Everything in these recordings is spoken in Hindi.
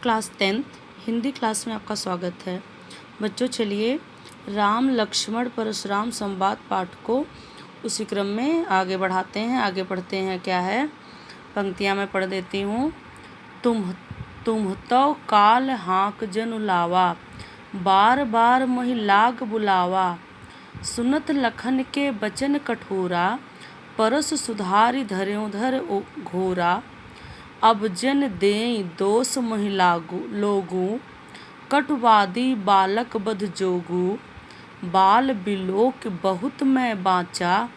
क्लास 10th हिंदी क्लास में आपका स्वागत है। बच्चों चलिए राम लक्ष्मण परशुराम संवाद पाठ को उसी क्रम में आगे बढ़ाते हैं। आगे पढ़ते हैं क्या है, पंक्तियां मैं पढ़ देती हूँ। तुम तो काल हाँक जनु लावा, बार बार मोहि लाग बुलावा। सुनत लखन के बचन कठोरा, परस सुधारि धर्यों धर घोरा। अब जन देई दोष मोहि लोगु, कटुवादी बालक बध जोगु। बाल बिलोक बहुत मैं बाँचा,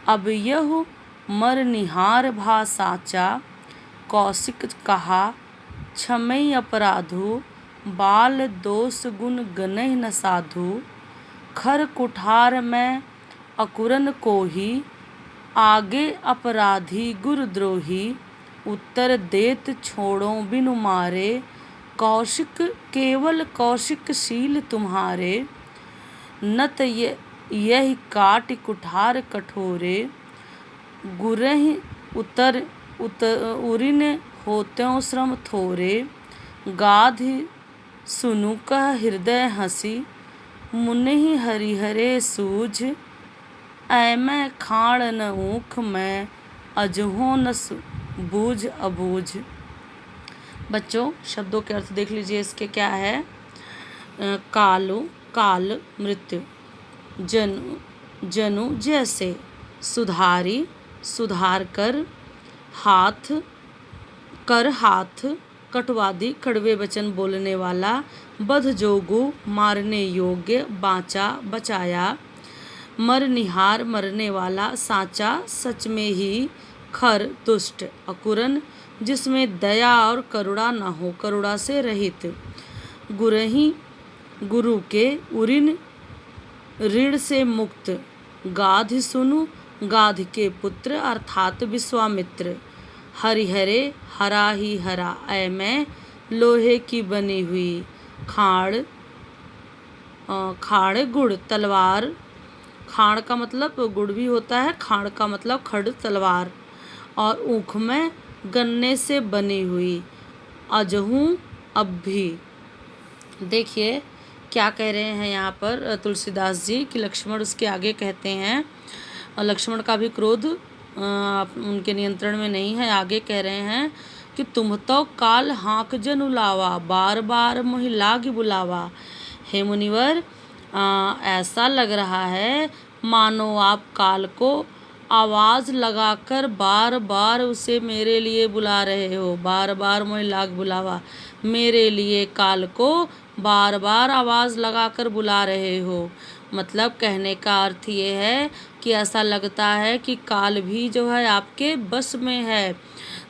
अब यह मर निहार भा साचा। कौशिक कहा क्षमय अपराधु, बाल दोष गुण गनहि न साधु। खर कुठार में अकुरन कोही, आगे अपराधी गुरुद्रोही। उत्तर देत छोड़ो बिनु मारे, कौशिक केवल कौशिक शील तुम्हारे। नत यही काट कुठार कठोरे, गुरहि उरिन होत्यों श्रम थोरे। गाधि सुनु कह हृदय हंसी, मुनि हरिहरे सूझ। ऐमै खाण न ऊख में, अजहो न बूझ अबूझ। बच्चों शब्दों के अर्थ देख लीजिए। इसके क्या है, काल मृत्यु, जनु जैसे, सुधारी सुधार कर, हाथ कटवादी कड़वे वचन बोलने वाला, बध जोगु मारने योग्य, बाँचा बचाया। मर निहार मरने वाला, साचा सच में ही, खर दुष्ट, अकुरन जिसमें दया और करुणा न हो, करुणा से रहित। गुरहि गुरु के, उरिन ऋण से मुक्त। गाधि सुनु गाध के पुत्र अर्थात विश्वामित्र। हरिहरे हरा ही हरा, ऐमै लोहे की बनी हुई। खाड़ गुड़ तलवार, खाड़ का मतलब गुड़ भी होता है, खाड़ का मतलब खड़ तलवार। और ऊख में गन्ने से बनी हुई। अजहू अब भी। देखिए क्या कह रहे हैं यहाँ पर तुलसीदास जी कि लक्ष्मण उसके आगे कहते हैं, और लक्ष्मण का भी क्रोध उनके नियंत्रण में नहीं है। आगे कह रहे हैं कि तुम तो काल हाँक जनु लावा, बार बार मोहि लाग बुलावा। हे मुनिवर, ऐसा लग रहा है मानो आप काल को आवाज़ लगाकर बार बार उसे मेरे लिए बुला रहे हो। बार बार मोहि लाग बुलावा, मेरे लिए काल को बार बार आवाज़ लगाकर बुला रहे हो। मतलब कहने का अर्थ ये है कि ऐसा लगता है कि काल भी जो है आपके बस में है।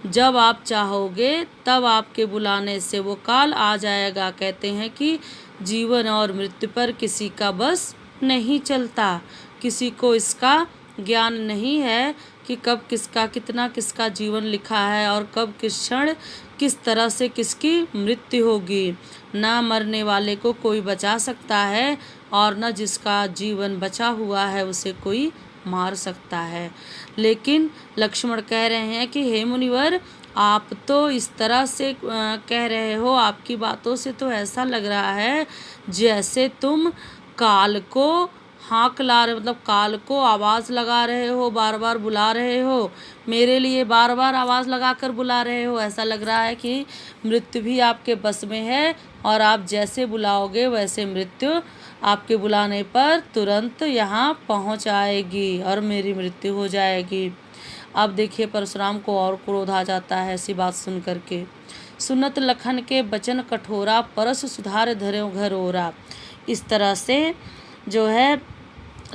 जब आप चाहोगे तब आपके बुलाने से वो काल आ जाएगा। कहते हैं कि जीवन और मृत्यु पर किसी का बस नहीं चलता, किसी को इसका ज्ञान नहीं है कि कब किसका कितना किसका जीवन लिखा है और कब किस क्षण किस तरह से किसकी मृत्यु होगी। ना मरने वाले को कोई बचा सकता है और न जिसका जीवन बचा हुआ है उसे कोई मार सकता है। लेकिन लक्ष्मण कह रहे हैं कि हे मुनिवर, आप तो इस तरह से कह रहे हो, आपकी बातों से तो ऐसा लग रहा है जैसे तुम काल को हाँक ला रहे, मतलब काल को आवाज़ लगा रहे हो, बार बार बुला रहे हो, मेरे लिए बार बार आवाज़ लगाकर बुला रहे हो। ऐसा लग रहा है कि मृत्यु भी आपके बस में है और आप जैसे बुलाओगे वैसे मृत्यु आपके बुलाने पर तुरंत यहाँ पहुँच आएगी और मेरी मृत्यु हो जाएगी। अब देखिए परशुराम को और क्रोध आ जाता है ऐसी बात सुन करके। सुनत लखन के बचन कठोरा, परस सुधार धर्यों घर ओरा। इस तरह से जो है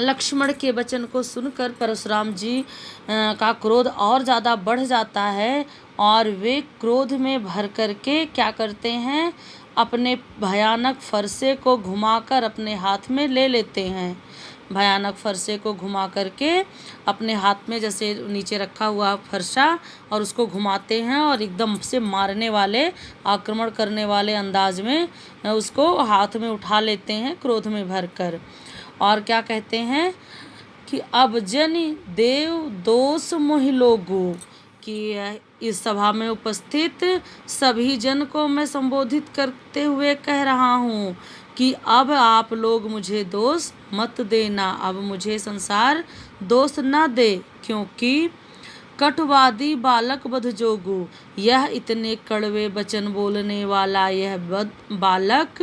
लक्ष्मण के वचन को सुनकर परशुराम जी का क्रोध और ज़्यादा बढ़ जाता है और वे क्रोध में भर करके क्या करते हैं, अपने भयानक फरसे को घुमाकर अपने हाथ में ले लेते हैं। भयानक फरसे को घुमा करके अपने हाथ में, जैसे नीचे रखा हुआ फरसा, और उसको घुमाते हैं और एकदम से मारने वाले, आक्रमण करने वाले अंदाज में उसको हाथ में उठा लेते हैं क्रोध में भरकर। और क्या कहते हैं कि अब जन देव दोष मोहि लोगु, कि इस सभा में उपस्थित सभी जन को मैं संबोधित करते हुए कह रहा हूँ कि अब आप लोग मुझे दोष मत देना, अब मुझे संसार दोष न दे, क्योंकि कटुवादी बालक बद्धजोगु, यह इतने कड़वे वचन बोलने वाला यह बालक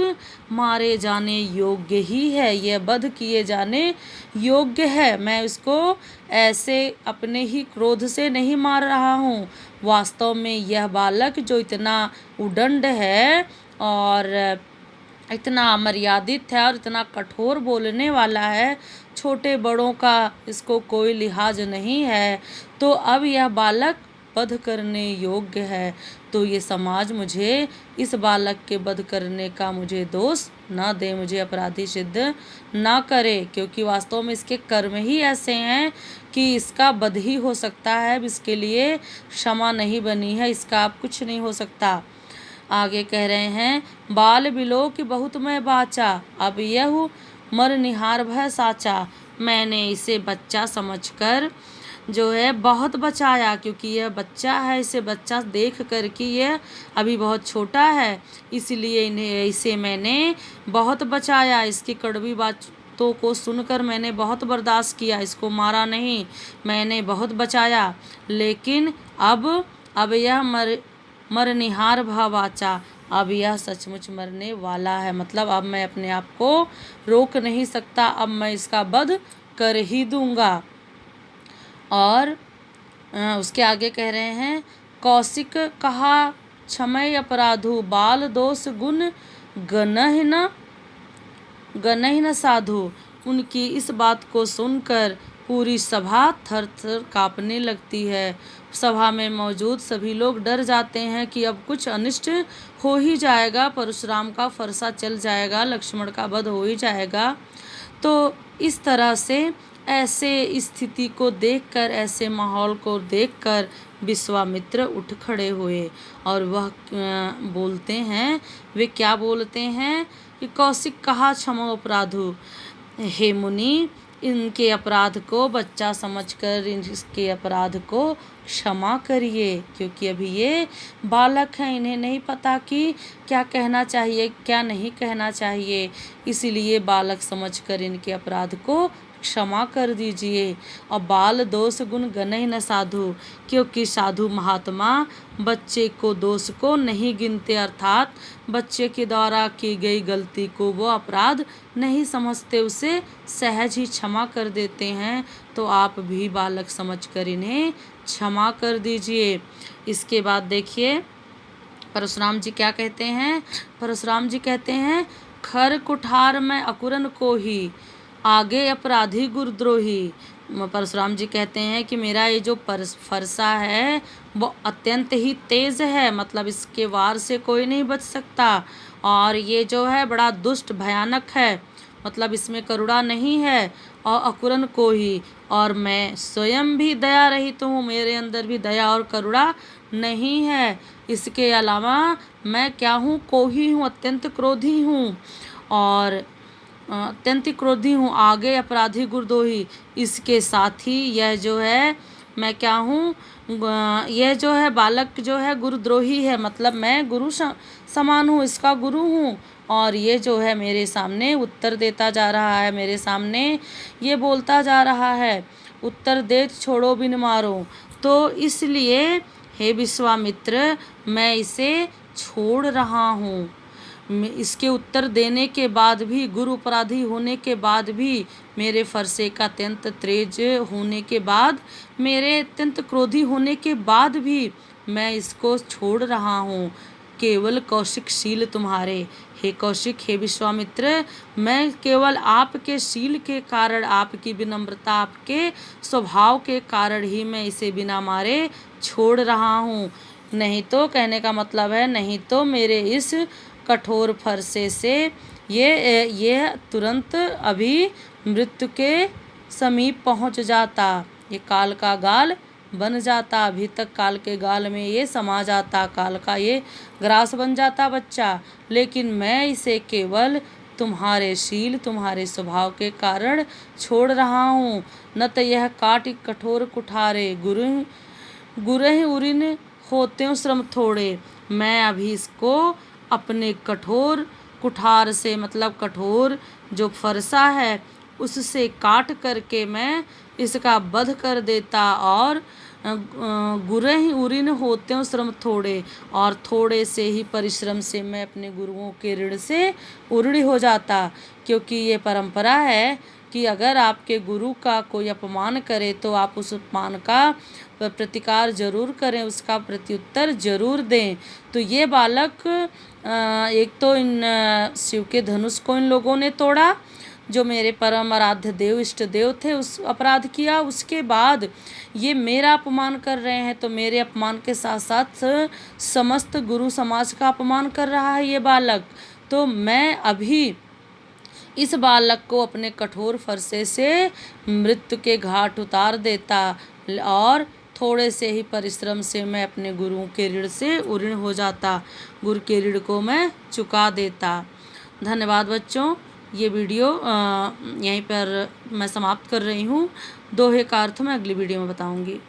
मारे जाने योग्य ही है, यह वध किए जाने योग्य है। मैं इसको ऐसे अपने ही क्रोध से नहीं मार रहा हूँ। वास्तव में यह बालक जो इतना उदंड है और इतना अमर्यादित है और इतना कठोर बोलने वाला है, छोटे बड़ों का इसको कोई लिहाज नहीं है, तो अब यह बालक वध करने योग्य है। तो ये समाज मुझे इस बालक के वध करने का मुझे दोष न दे, मुझे अपराधी सिद्ध न करे, क्योंकि वास्तव में इसके कर्म ही ऐसे हैं कि इसका वध ही हो सकता है। इसके लिए क्षमा नहीं बनी है, इसका अब कुछ नहीं हो सकता। आगे कह रहे हैं, बाल बिलो कि बहुत मैं बाचा, अब यह मर निहार भय साचा। मैंने इसे बच्चा समझकर जो है बहुत बचाया, क्योंकि यह बच्चा है, इसे बच्चा देख कर कि यह अभी बहुत छोटा है, इसलिए इसे मैंने बहुत बचाया। इसकी कड़वी बातों को सुनकर मैंने बहुत बर्दाश्त किया, इसको मारा नहीं, मैंने बहुत बचाया। लेकिन अब यह मरनिहार भावाचा, अब यह सचमुच मरने वाला है। मतलब अब मैं अपने आप को रोक नहीं सकता, अब मैं इसका वध कर ही दूंगा। और उसके आगे कह रहे हैं, कौशिक कहा क्षमय अपराधु, बाल दोष गुण गनहि न साधु। उनकी इस बात को सुनकर पूरी सभा थर थर कांपने लगती है। सभा में मौजूद सभी लोग डर जाते हैं कि अब कुछ अनिष्ट हो ही जाएगा, परशुराम का फरसा चल जाएगा, लक्ष्मण का वध हो ही जाएगा। तो इस तरह से ऐसे स्थिति को देखकर, ऐसे माहौल को देखकर विश्वामित्र उठ खड़े हुए और वह बोलते हैं, वे क्या बोलते हैं कि कौशिक कहा क्षमा अपराधु, हे मुनि इनके अपराध को बच्चा समझकर इसके अपराध को क्षमा करिए, क्योंकि अभी ये बालक हैं, इन्हें नहीं पता कि क्या कहना चाहिए क्या नहीं कहना चाहिए, इसलिए बालक समझकर इनके अपराध को क्षमा कर दीजिए। और बाल दोष गुण गनहि न साधु, क्योंकि साधु महात्मा बच्चे को दोष को नहीं गिनते, अर्थात बच्चे के द्वारा की गई गलती को वो अपराध नहीं समझते, उसे सहज ही क्षमा कर देते हैं। तो आप भी बालक समझकर इन्हें क्षमा कर दीजिए। इसके बाद देखिए परशुराम जी क्या कहते हैं। परशुराम जी कहते हैं, खर कुठार में अकुरन को ही, आगे अपराधी गुरुद्रोही। परशुराम जी कहते हैं कि मेरा ये जो फरसा है वो अत्यंत ही तेज़ है, मतलब इसके वार से कोई नहीं बच सकता, और ये जो है बड़ा दुष्ट भयानक है, मतलब इसमें करुणा नहीं है, और अकुरन को ही, और मैं स्वयं भी दया रहित हूँ, मेरे अंदर भी दया और करुणा नहीं है। इसके अलावा मैं क्या हूँ, कोही हूँ, अत्यंत क्रोधी हूँ, और अत्यंत क्रोधी हूँ, आगे अपराधी गुरुद्रोही। इसके साथ ही यह जो है मैं क्या हूँ, यह जो है बालक जो है गुरुद्रोही है, मतलब मैं गुरु समान हूँ, इसका गुरु हूँ, और ये जो है मेरे सामने उत्तर देता जा रहा है, मेरे सामने ये बोलता जा रहा है, उत्तर दे छोड़ो बिन मारो। तो इसलिए हे विश्वामित्र मैं इसे छोड़ रहा हूँ। इसके उत्तर देने के बाद भी, गुरु अपराधी होने के बाद भी, मेरे फरसे का अत्यंत तेज होने के बाद, मेरे अत्यंत क्रोधी होने के बाद भी मैं इसको छोड़ रहा हूँ, केवल कौशिक शील तुम्हारे। हे कौशिक, हे विश्वामित्र, मैं केवल आपके शील के कारण, आपकी विनम्रता, आपके स्वभाव के कारण ही मैं इसे बिना मारे छोड़ रहा हूँ। नहीं तो, कहने का मतलब है, नहीं तो मेरे इस कठोर फरसे से ये तुरंत अभी मृत्यु के समीप पहुंच जाता, ये काल का गाल बन जाता, अभी तक काल के गाल में ये समा जाता, काल का ये ग्रास बन जाता बच्चा। लेकिन मैं इसे केवल तुम्हारे शील, तुम्हारे स्वभाव के कारण छोड़ रहा हूँ। न तो यह काट कठोर कुठारे, गुरहि उरिन होते हो श्रम थोड़े, मैं अभी इसको अपने कठोर कुठार से, मतलब कठोर जो फरसा है उससे काट करके मैं इसका वध कर देता। और गुरे ही उरीन होते हो श्रम थोड़े, और थोड़े से ही परिश्रम से मैं अपने गुरुओं के ऋण से उऋणी हो जाता। क्योंकि ये परंपरा है कि अगर आपके गुरु का कोई अपमान करे तो आप उस अपमान का प्रतिकार जरूर करें, उसका प्रत्युत्तर जरूर दें। तो ये बालक एक तो इन शिव के धनुष को इन लोगों ने तोड़ा, जो मेरे परम आराध्य देव इष्ट देव थे, उस अपराध किया। उसके बाद ये मेरा अपमान कर रहे हैं, तो मेरे अपमान के साथ साथ समस्त गुरु समाज का अपमान कर रहा है ये बालक। तो मैं अभी इस बालक को अपने कठोर फरसे से मृत्यु के घाट उतार देता, और थोड़े से ही परिश्रम से मैं अपने गुरुओं के ऋण से उऋण हो जाता, गुरु के ऋण को मैं चुका देता। धन्यवाद बच्चों। ये वीडियो यहीं पर मैं समाप्त कर रही हूँ। दोहे का अर्थ मैं अगली वीडियो में बताऊँगी।